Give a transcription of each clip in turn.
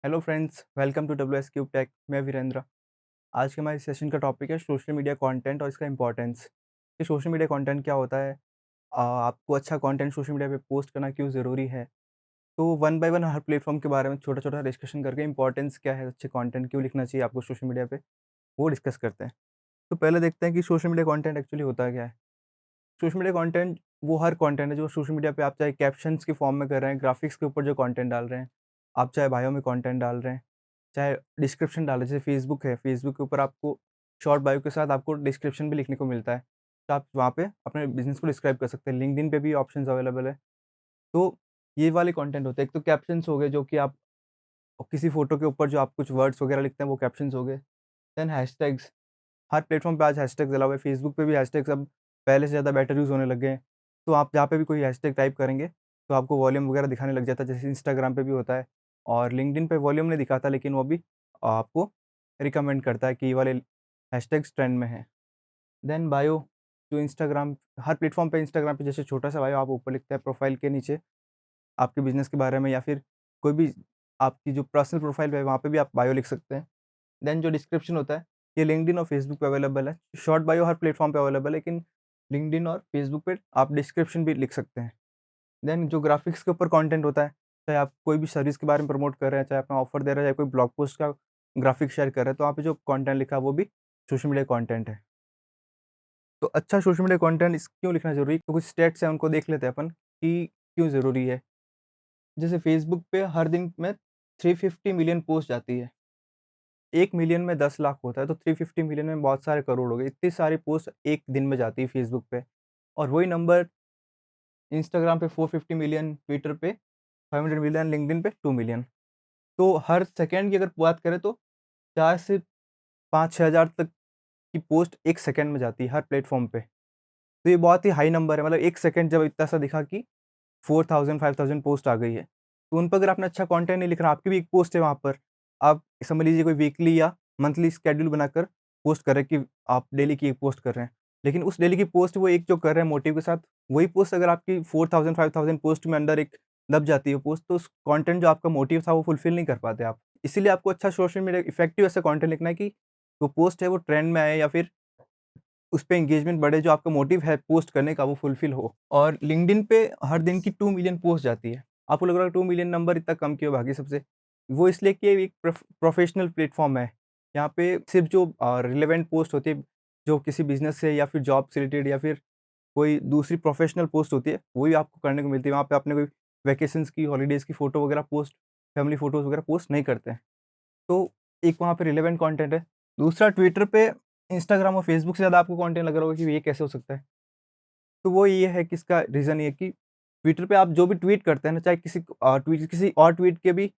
Hello friends, welcome to W S cube tech. मैं वीरेंद्र। आज के हमारे सेशन का टॉपिक है सोशल मीडिया कंटेंट और इसका इंपॉर्टेंस। कि सोशल मीडिया कंटेंट क्या होता है, आपको अच्छा कंटेंट सोशल मीडिया पे पोस्ट करना क्यों ज़रूरी है। तो one by one her platform के बारे में छोटा-छोटा डिस्कशन करके इंपॉर्टेंस क्या है, अच्छे कंटेंट क्यों लिखना चाहिए आपको सोशल मीडिया पे, वो डिस्कस करते हैं। तो पहले देखते हैं कि सोशल मीडिया कंटेंट एक्चुअली होता क्या है। सोशल मीडिया कंटेंट वो हर कंटेंट है जो सोशल मीडिया पे आप चाहे कैप्शंस के फॉर्म में कर रहे हैं, ग्राफिक्स के ऊपर जो कंटेंट डाल रहे हैं, आप चाहे बायो में कंटेंट डाल रहे हैं, चाहे डिस्क्रिप्शन डालें। जैसे फेसबुक है, फेसबुक के ऊपर आपको शॉर्ट बायो के साथ आपको डिस्क्रिप्शन भी लिखने को मिलता है। तो आप वहाँ पे अपने बिज़नेस को डिस्क्राइब कर सकते हैं। लिंक्डइन पे भी ऑप्शंस अवेलेबल है। तो ये वाले कंटेंट होते हैं। एक तो कैप्शंस हो गए जो कि आप किसी फ़ोटो के ऊपर जो आप कुछ वर्ड्स वगैरह लिखते हैं वो कैप्शंस हो गए। देन हैशटैग्स, हर प्लेटफ़ॉर्म पे आज हैशटैग्स अलाउ है। फेसबुक पे भी हैशटैग्स अब पहले से ज़्यादा बेटर यूज़ होने लग गए हैं। तो आप जहाँ पे भी कोई हैशटैग टाइप करेंगे, तो आपको वॉल्यूम वगैरह दिखाने लग जाता है, जैसे इंस्टाग्राम पे भी होता है। और लिंक्डइन पे वॉल्यूम नहीं दिखाता, लेकिन वो भी आपको रिकमेंड करता है कि ये वाले हैशटैग्स ट्रेंड में हैं। देन बायो, जो इंस्टाग्राम हर प्लेटफ़ॉर्म पे इंस्टाग्राम पे जैसे छोटा-सा बायो आप ऊपर लिखते हैं प्रोफ़ाइल के नीचे, आपके बिज़नेस के बारे में या फिर कोई भी आपकी जो पर्सनल प्रोफ़ाइल है, वहाँ पे भी आप बायो लिख सकते हैं। देन जो डिस्क्रिप्शन होता है, ये लिंक्डइन और फेसबुक पे अवेलेबल है। शॉर्ट बायो हर प्लेटफ़ॉर्म पे अवेलेबल है, लेकिन लिंक्डइन और फेसबुक पे आप डिस्क्रिप्शन भी लिख सकते हैं। देन जो ग्राफ़िक्स के ऊपर कंटेंट होता है, चाहे आप कोई भी सर्विस के बारे में प्रमोट कर रहे हैं, चाहे अपना ऑफ़र दे रहे हैं या कोई ब्लॉग पोस्ट का ग्राफ़िक शेयर कर रहे हैं, तो वहाँ पे जो कंटेंट लिखा है वो भी सोशल मीडिया कंटेंट है। तो अच्छा सोशल मीडिया कंटेंट क्यों लिखना ज़रूरी है? तो कुछ स्टेट्स हैं उनको देख लेते हैं अपन कि क्यों ज़रूरी है। जैसे फेसबुक पे हर दिन में 350 मिलियन पोस्ट जाती है। 1 मिलियन में 10 लाख होता है, तो 350 मिलियन में बहुत सारे करोड़ हो गए। इतनी सारी पोस्ट 1 दिन में जाती है फेसबुक पे। और वही नंबर इंस्टाग्राम पे 450 मिलियन, ट्विटर पे 500 मिलियन, लिंक्डइन पे 2 मिलियन। तो हर सेकंड की अगर बात करें तो 4 से 5-6 हज़ार तक की पोस्ट 1 सेकंड में जाती है हर प्लेटफ़ॉर्म पे। तो ये बहुत ही हाई नंबर है, मतलब 1 सेकंड जब इतना सा दिखा कि 4000 5000 पोस्ट आ गई है। तो उन पे अगर आपने अच्छा कंटेंट नहीं लिख रहा, आपकी भी एक पोस्ट है वहाँ पर, आप समझ लीजिए कोई वीकली या मंथली शेड्यूल बनाकर पोस्ट कर रहे हैं कि आप डेली की एक पोस्ट कर रहे हैं। लेकिन उस डेली की पोस्ट वो एक जो कर रहे हैं मोटिव के साथ, वही पोस्ट अगर आपकी 4000 5000 पोस्ट में अंडर एक दब जाती है पोस्ट, तो उस कंटेंट जो आपका मोटिव था वो फुलफिल नहीं कर पाते आप। इसीलिए आपको अच्छा सोशल मीडिया इफेक्टिव ऐसा कंटेंट लिखना है कि वो पोस्ट है वो ट्रेंड में आए या फिर उस पे एंगेजमेंट बढ़े, जो आपका मोटिव है पोस्ट करने का वो फुलफिल हो। और लिंक्डइन पे हर दिन की 2 मिलियन पोस्ट जाती है। आपको लग रहा है 2 मिलियन नंबर इतना कम क्यों है बाकी सबसे? वो इसलिए कि ये एक प्रोफ़ेशनल प्लेटफ़ॉर्म है। यहाँ पे सिर्फ़ जो रिलेवेंट पोस्ट होती है, जो किसी बिज़नेस से या फिर जॉब से रिलेटेड या फिर कोई दूसरी प्रोफ़ेशनल पोस्ट होती है, वही आपको करने को मिलती है। वहाँ पे आपने कोई वैकेशंस की, हॉलिडेज़ की फ़ोटो वगैरह पोस्ट, फैमिली फ़ोटोज़ वगैरह पोस्ट नहीं करते हैं। तो एक वहाँ पे रिलेवेंट कंटेंट है। दूसरा ट्विटर पे, इंस्टाग्राम और फेसबुक से ज़्यादा आपको कंटेंट लग रहा होगा कि ये कैसे हो सकता है? तो वो ये है कि इसका रीज़न ये है कि ट्विटर पे आप जो भी ट्वीट करते हैं ना, चाहे ट्वीट किसी और ट्वीट के भी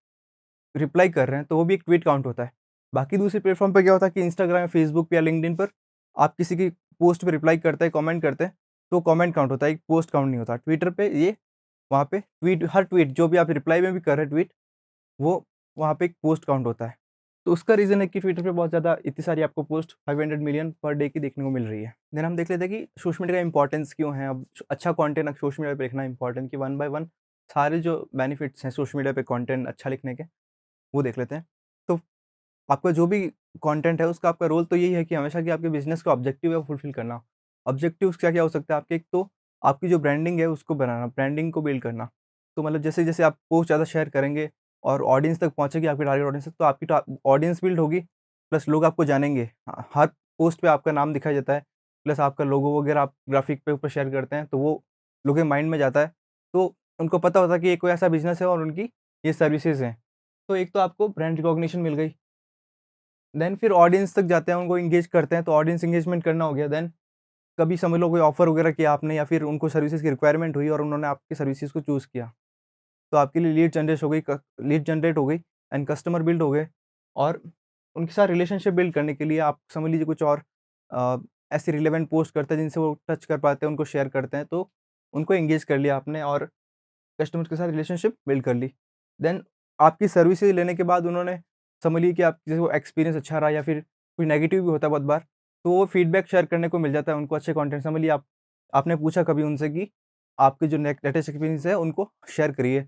रिप्लाई कर रहे हैं, तो वो भी एक ट्वीट काउंट होता है। बाकी दूसरे प्लेटफ़ॉर्म पे क्या होता है कि इंस्टाग्राम या फेसबुक पे या लिंक्डइन पर आप किसी की पोस्ट पे रिप्लाई करते हैं, कमेंट करते हैं, तो कमेंट काउंट होता है, एक पोस्ट काउंट नहीं होता। ट्विटर पे ये वहाँ पे हर ट्वीट जो भी आप रिप्लाई में भी कर रहे हैं ट्वीट, वो वहाँ पे एक पोस्ट काउंट होता है। तो उसका रीज़न है कि ट्विटर पे बहुत ज़्यादा इतनी सारी आपको पोस्ट 500 मिलियन पर डे की देखने को मिल रही है। देन हम देख लेते हैं कि सोशल मीडिया का इम्पोर्टेंस क्यों है। अब अच्छा कंटेंट सोशल मीडिया पे लिखना इम्पोर्टेंट, कि वन बाय वन सारे जो बेनिफिट्स हैं सोशल मीडिया पे कंटेंट अच्छा लिखने के, वो देख लेते हैं। तो आपका जो भी कंटेंट है उसका आपका रोल तो यही है कि हमेशा कि आपके बिज़नेस का ऑब्जेक्टिव है वो फुलफ़िल करना। ऑब्जेक्टिव्स क्या-क्या हो सकता है आपके? एक तो आपकी जो ब्रांडिंग है उसको बनाना, ब्रांडिंग को बिल्ड करना। तो मतलब जैसे-जैसे आप पोस्ट ज़्यादा शेयर करेंगे और ऑडियंस तक पहुँचेगी, आपकी टारगेट ऑडियंस तक, तो आपकी ऑडियंस बिल्ड होगी, प्लस लोग आपको जानेंगे। हर पोस्ट पे आपका नाम दिखाया जाता है, प्लस आपका लोगो वगैरह आप ग्राफ़िक पे ऊपर शेयर करते हैं, तो वो लोगों के माइंड में जाता है। तो उनको पता होता है कि ये कोई ऐसा बिज़नेस है और उनकी ये सर्विसेज़ हैं। तो एक तो आपको ब्रांड रिकॉग्निशन मिल गई। देन फिर ऑडियंस तक जाते हैं, उनको एंगेज करते हैं, तो ऑडियंस एंगेजमेंट करना हो गया। देन कभी समझ लो कोई ऑफ़र वगैरह किया आपने या फिर उनको सर्विसेज़ की रिक्वायरमेंट हुई और उन्होंने आपकी सर्विसेज़ को चूज़ किया। तो आपके लिए लीड जनरेट हो गई एंड कस्टमर बिल्ड हो गए। और उनके साथ रिलेशनशिप बिल्ड करने के लिए आप समझ लीजिए कुछ और अ, ऐसी रिलेवेंट पोस्ट करते हैं जिनसे वो टच कर पाते हैं, उनको शेयर करते हैं, तो उनको एंगेज कर लिया आपने और कस्टमर्स के साथ रिलेशनशिप बिल्ड कर ली। देन आपकी सर्विसेज़ लेने के बाद उन्होंने समझ ली कि आप जैसे वो एक्सपीरियंस अच्छा रहा या फिर कोई नेगेटिव भी होता है बहुत बार, तो वो फीडबैक शेयर करने को मिल जाता है उनको, अच्छे कंटेंट समझ लिया आप, आपने पूछा कभी उनसे कि आपके जो लेटेस्ट एक्सपीरियंस है उनको शेयर करिए,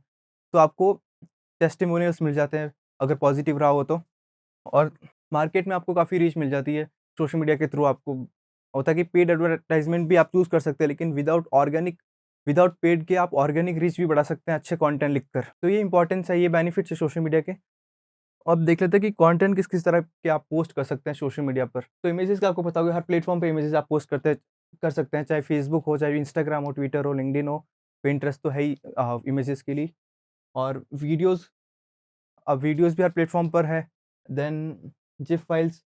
तो आपको टेस्टिमोनियल्स मिल जाते हैं, अगर पॉजिटिव रहा हो तो। और मार्केट में आपको काफ़ी रीच मिल जाती है, सोशल मीडिया के थ्रू आपको होता है कि पेड एडवर्टाइज़मेंट भी आप चूज़ कर सकते हैं, लेकिन विदाउट पेड के आप ऑर्गेनिक रीच भी बढ़ा सकते हैं अच्छे कंटेंट लिखकर। तो ये इंपॉर्टेंस है, ये बेनिफिट्स है सोशल मीडिया के। अब देख लेते हैं कि कंटेंट किस-किस तरह के आप पोस्ट कर सकते हैं सोशल मीडिया पर। तो इमेजेस का आपको पता होगा, हर प्लेटफ़ॉर्म पे इमेजेस आप पोस्ट कर सकते हैं, चाहे फेसबुक हो, चाहे इंस्टाग्राम हो, ट्विटर हो, लिंक्डइन हो, पिंटरेस्ट तो है ही इमेजेस के लिए। और वीडियोज़ भी हर प्लेटफ़ॉर्म पर है। देन जिफ फाइल्स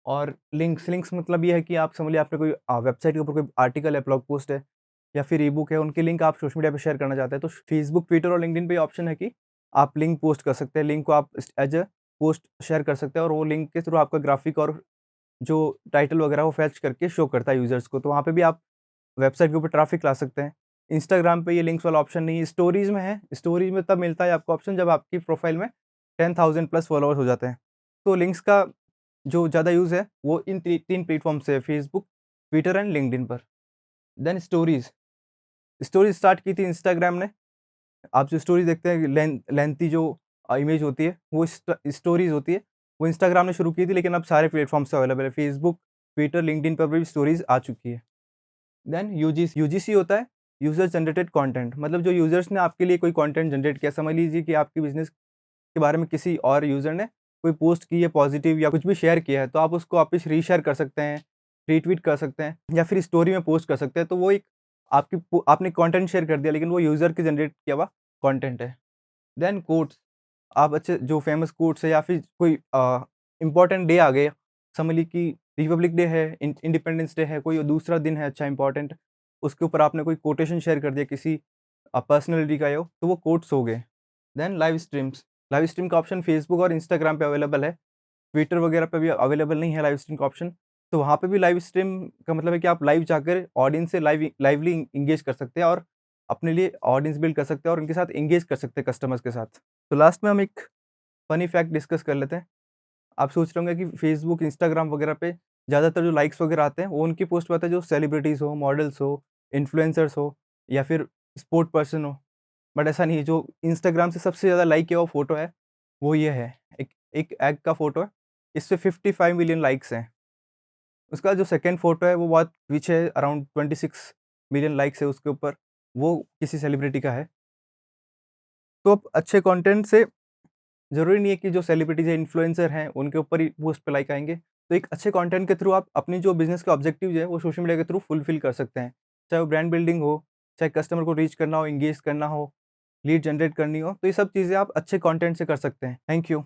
और लिंक्स मतलब ये है कि आप समझ लीजिए आपने कोई वेबसाइट के ऊपर कोई आर्टिकल है, ब्लॉग पोस्ट है या फिर ई-बुक है, उनके लिंक आप सोशल मीडिया पे शेयर करना चाहते हैं, तो फेसबुक, ट्विटर और लिंक्डइन पे ये ऑप्शन है कि आप लिंक पोस्ट कर सकते हैं। लिंक को आप एज़ अ पोस्ट शेयर कर सकते हैं और वो लिंक के थ्रू आपका ग्राफ़िक और जो टाइटल वगैरह वो फ़ेच करके शो करता है यूज़र्स को, तो वहाँ पे भी आप वेबसाइट के ऊपर ट्रैफ़िक ला सकते हैं। इंस्टाग्राम पे ये लिंक्स वाला ऑप्शन नहीं है, स्टोरीज़ में है। स्टोरीज़ में तब मिलता है आपको ऑप्शन जब आपकी प्रोफ़ाइल में 10,000 प्लस फ़ॉलोअर्स हो जाते हैं। तो लिंक्स का जो ज़्यादा यूज़ है वो इन 3 प्लेटफ़ॉर्म से है, फेसबुक, ट्विटर एंड लिंक्डइन पर। देन स्टोरीज़ स्टार्ट की थी इंस्टाग्राम ने। आप जो स्टोरी देखते हैं लेंथी जो इमेज होती है वो स्टोरीज़ होती है, वो इंस्टाग्राम ने शुरू की थी, लेकिन अब सारे प्लेटफ़ॉर्म्स पे अवेलेबल है। फेसबुक, ट्विटर, लिंक्डइन पर भी स्टोरीज़ आ चुकी है। देन यूजीसी होता है, यूज़र जनरेटेड कंटेंट, मतलब जो यूज़र्स ने आपके लिए कोई कंटेंट जनरेट किया। समझ लीजिए कि आपके बिज़नेस के बारे में किसी और यूज़र ने कोई पोस्ट की है पॉज़िटिव या कुछ भी शेयर किया है, तो आप उसको वापस रीशेयर कर सकते हैं, रीट्वीट कर सकते हैं या फिर स्टोरी में पोस्ट कर सकते हैं। तो वो एक आपने कंटेंट शेयर कर दिया, लेकिन वो यूज़र के जनरेट किया हुआ कंटेंट है। देन कोट्स, आप अच्छे जो फ़ेमस कोट्स है या फिर कोई इम्पोर्टेंट डे आ गया, समझ लीजिए कि रिपब्लिक डे है, इंडिपेंडेंस डे है, कोई दूसरा दिन है अच्छा इम्पोर्टेंट, उसके ऊपर आपने कोई कोटेशन शेयर कर दिया किसी पर्सनैलिटी का हो, तो वो कोट्स हो गए। देन लाइव स्ट्रीम का ऑप्शन फेसबुक और इंस्टाग्राम पे अवेलेबल है, ट्विटर वगैरह पे भी अवेलेबल नहीं है लाइव स्ट्रीम का ऑप्शन। तो वहाँ पे भी लाइव स्ट्रीम का मतलब है कि आप लाइव जाकर ऑडियंस से लाइवली एंगेज कर सकते हैं और अपने लिए ऑडियंस बिल्ड कर सकते हैं और उनके साथ एंगेज कर सकते हैं कस्टमर्स के साथ। तो लास्ट में हम एक फ़नी फैक्ट डिस्कस कर लेते हैं। आप सोच रहे होंगे कि फेसबुक, इंस्टाग्राम वगैरह पे ज़्यादातर जो लाइक्स वगैरह आते हैं, वो उनकी पोस्ट पे आते हैं जो सेलिब्रिटीज़ हो, मॉडल्स हो, इन्फ्लुएंसर्स हो या फिर स्पोर्ट पर्सन हो। बट ऐसा नहीं है, जो इंस्टाग्राम से सबसे ज़्यादा लाइक किया हुआ फ़ोटो है, वो ये है। एक एक एग का फ़ोटो है, इस पे 55 मिलियन लाइक्स हैं। उसका जो सेकंड फ़ोटो है, वो बहुत पीछे है, अराउंड 26 मिलियन लाइक्स है उसके ऊपर, वो किसी सेलिब्रिटी का है। तो आप अच्छे कंटेंट से ज़रूरी नहीं है कि जो सेलिब्रिटीज़ या इन्फ्लुएंसर हैं, उनके ऊपर ही पोस्ट पे लाइक आएँगे। तो एक अच्छे कंटेंट के थ्रू आप अपनी जो बिज़नेस के ऑब्जेक्टिव्स है, वो सोशल मीडिया के थ्रू फुलफ़िल कर सकते हैं। चाहे वो ब्रांड बिल्डिंग हो, चाहे कस्टमर को रीच करना हो, एंगेज करना हो, लीड जनरेट करनी हो, तो ये सब चीज़ें आप अच्छे कंटेंट से कर सकते हैं। Thank you.